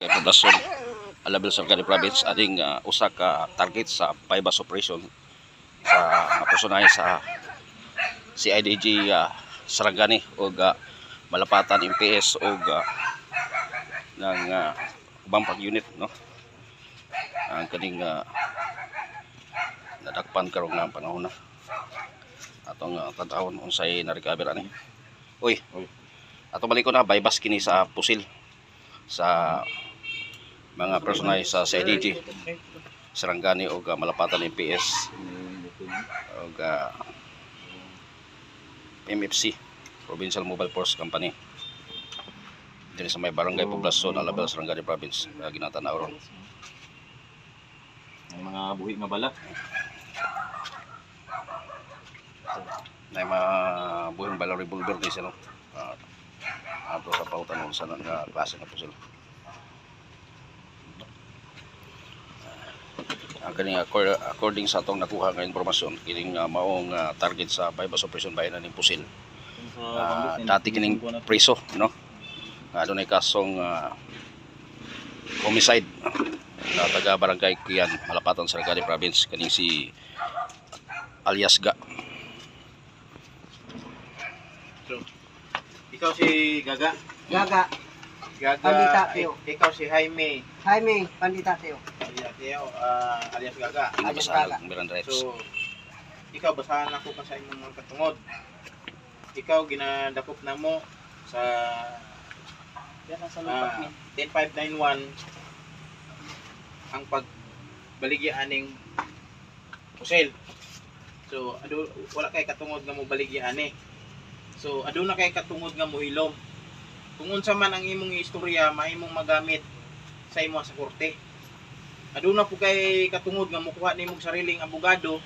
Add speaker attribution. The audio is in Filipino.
Speaker 1: Kay poblasyon Alabel sa Sargani Province aning usa ka target sa bypass operation sa mapusunayan sa CIDG Sarangani o malapatan MPS o ng ubang pag-unit, no, ang kaning nadakpan karong nga panahon na atong tadawon unsay na-recover ani. Uy, ato balik ko na bypass kini sa pusil sa mga personal sa CIDG Sarangani o malapatan MPS o MFC Provincial Mobile Force Company din sa may barangay poblasyon Alabel Sarangani Province ginatanaw ron.
Speaker 2: May mga buhi nga bala.
Speaker 1: May mga buhing bala revolver din sila. Ato sa pautan sa nga klase na pusil. Ang kaning according sa atong nakuha nga impormasyon, kining maong target sa bypass operation bayan ning pusil. Dati kining preso, no? Adunay kasong homicide na taga barangay Kian, Malapatan, Sarangani Province, kaning si alias Ga.
Speaker 3: So, ikaw si Gaga.
Speaker 4: Gaga,
Speaker 3: Gaga.
Speaker 4: Pandita Teo.
Speaker 3: Ikaw si Jaime.
Speaker 4: Jaime, Pandita Teo.
Speaker 3: Alias Gaga.
Speaker 1: Binabasahan ang Miranda rights.
Speaker 3: So, ikaw basahan ako sa imong mga katungod. Ikaw ginadakop na mo sa 10591 ang pagbaligya aning pusil. So wala kay katungod nga mo baligya ani. So aduna kay katungod nga mo hilom. Kung unsa man ang imong istorya mahimong magamit sa imo sa korte. Aduna po kay katungod nga mokuha nimong sariling abogado